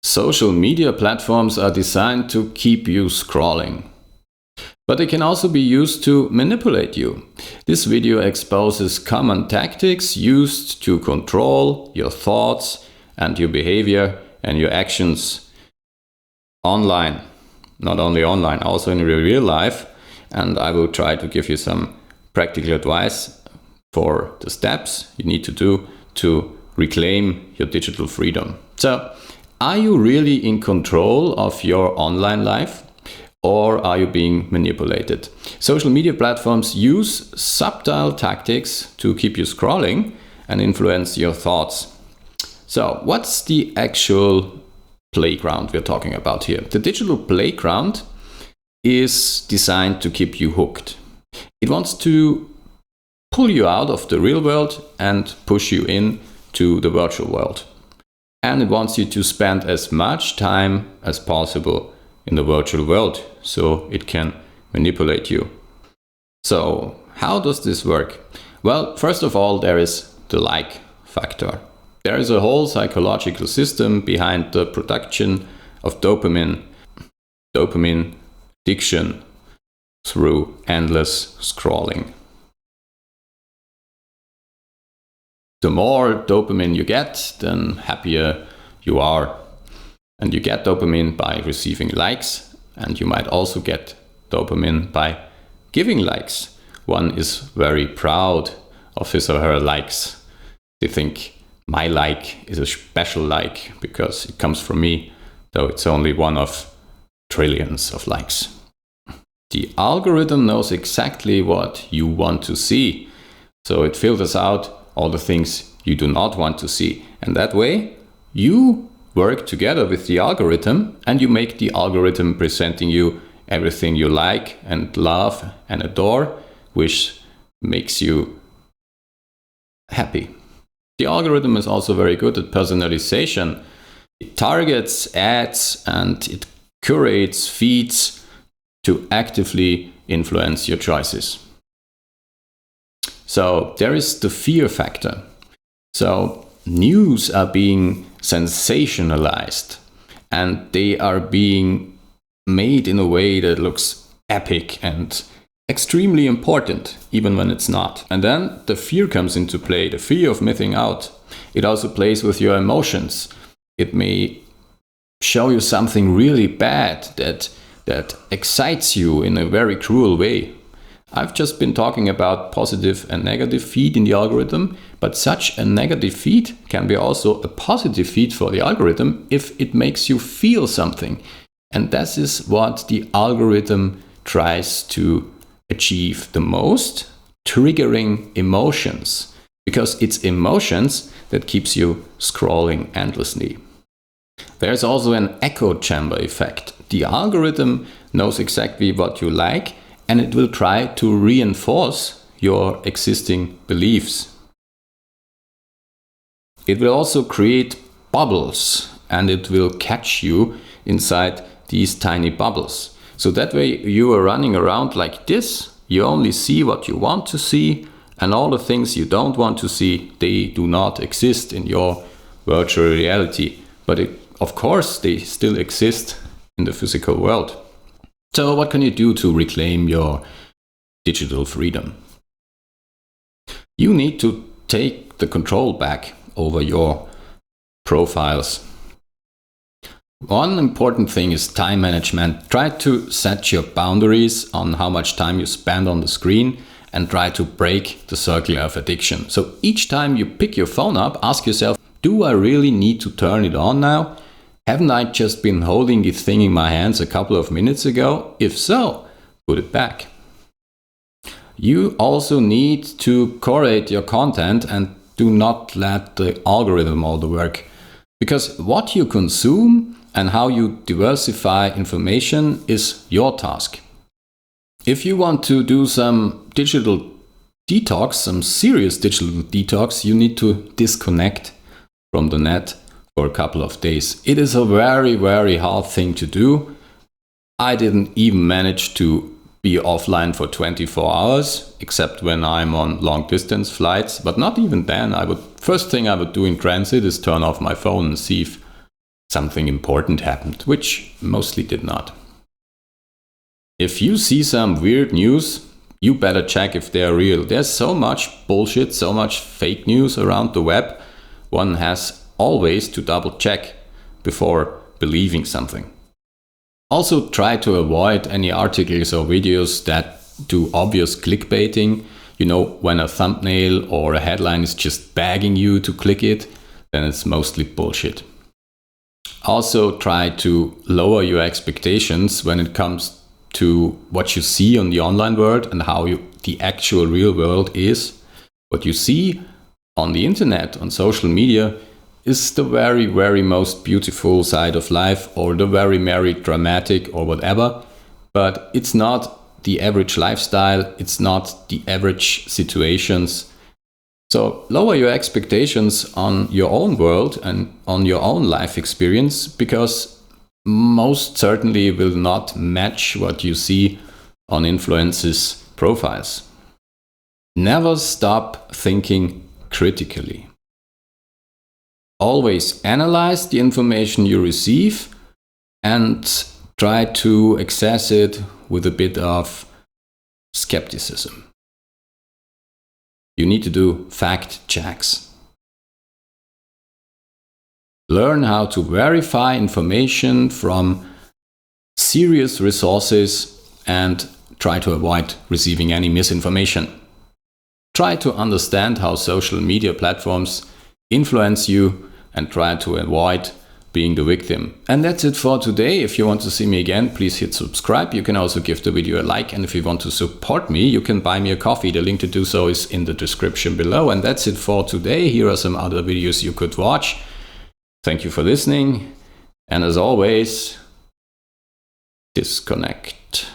Social media platforms are designed to keep you scrolling. But they can also be used to manipulate you. This video exposes common tactics used to control your thoughts and your behavior and your actions online. Not only online, also in real life. And I will try to give you some practical advice for the steps you need to do to reclaim your digital freedom. So, are you really in control of your online life? Or are you being manipulated? Social media platforms use subtle tactics to keep you scrolling and influence your thoughts. So, what's the actual playground we're talking about here? The digital playground is designed to keep you hooked. It wants to pull you out of the real world and push you into the virtual world. And it wants you to spend as much time as possible in the virtual world so it can manipulate you. So, how does this work? Well, first of all, there is the like factor. There is a whole psychological system behind the production of dopamine addiction through endless scrolling. The more dopamine you get, then happier you are. And you get dopamine by receiving likes, and you might also get dopamine by giving likes. One is very proud of his or her likes. They think, my like is a special like because it comes from me, though it's only one of trillions of likes. The algorithm knows exactly what you want to see, so it filters out all the things you do not want to see. And that way, you work together with the algorithm and you make the algorithm presenting you everything you like and love and adore, which makes you happy. The algorithm is also very good at personalization. It targets ads and it curates feeds to actively influence your choices. So there is the fear factor. So news are being sensationalized and they are being made in a way that looks epic and extremely important, even when it's not. And then the fear comes into play, the fear of missing out. It also plays with your emotions. It may show you something really bad that excites you in a very cruel way. I've just been talking about positive and negative feed in the algorithm, but such a negative feed can be also a positive feed for the algorithm if it makes you feel something. And that is what the algorithm tries to achieve the most, triggering emotions, because it's emotions that keeps you scrolling endlessly. There's also an echo chamber effect. The algorithm knows exactly what you like, and it will try to reinforce your existing beliefs. It will also create bubbles, and it will catch you inside these tiny bubbles. So that way you are running around like this, you only see what you want to see, and all the things you don't want to see, they do not exist in your virtual reality. But of course, they still exist in the physical world. So what can you do to reclaim your digital freedom? You need to take the control back over your profiles. One important thing is time management. Try to set your boundaries on how much time you spend on the screen and try to break the circle of addiction. So each time you pick your phone up, ask yourself, do I really need to turn it on now? Haven't I just been holding this thing in my hands a couple of minutes ago? If so, put it back. You also need to curate your content and do not let the algorithm all the work. Because what you consume and how you diversify information is your task. If you want to do some digital detox, some serious digital detox, you need to disconnect from the net for a couple of days. It is a very, very hard thing to do. I didn't even manage to be offline for 24 hours, except when I'm on long distance flights. But not even then. First thing I would do in transit is turn off my phone and see if something important happened, which mostly did not. If you see some weird news, you better check if they're real. There's so much bullshit, so much fake news around the web. One has always to double check before believing something. Also, try to avoid any articles or videos that do obvious clickbaiting. You know, when a thumbnail or a headline is just begging you to click it, then it's mostly bullshit. Also, try to lower your expectations when it comes to what you see on the online world and how the actual real world is. What you see on the internet, on social media, is the very, very most beautiful side of life, or the very, very dramatic or whatever. But it's not the average lifestyle, it's not the average situations. So lower your expectations on your own world and on your own life experience, because most certainly will not match what you see on influencers' profiles. Never stop thinking critically. Always analyze the information you receive and try to access it with a bit of skepticism. You need to do fact checks. Learn how to verify information from serious resources and try to avoid receiving any misinformation. Try to understand how social media platforms influence you and try to avoid being the victim. And that's it for today. If you want to see me again, please hit subscribe. You can also give the video a like. And if you want to support me, you can buy me a coffee. The link to do so is in the description below. And that's it for today. Here are some other videos you could watch. Thank you for listening. And as always, disconnect.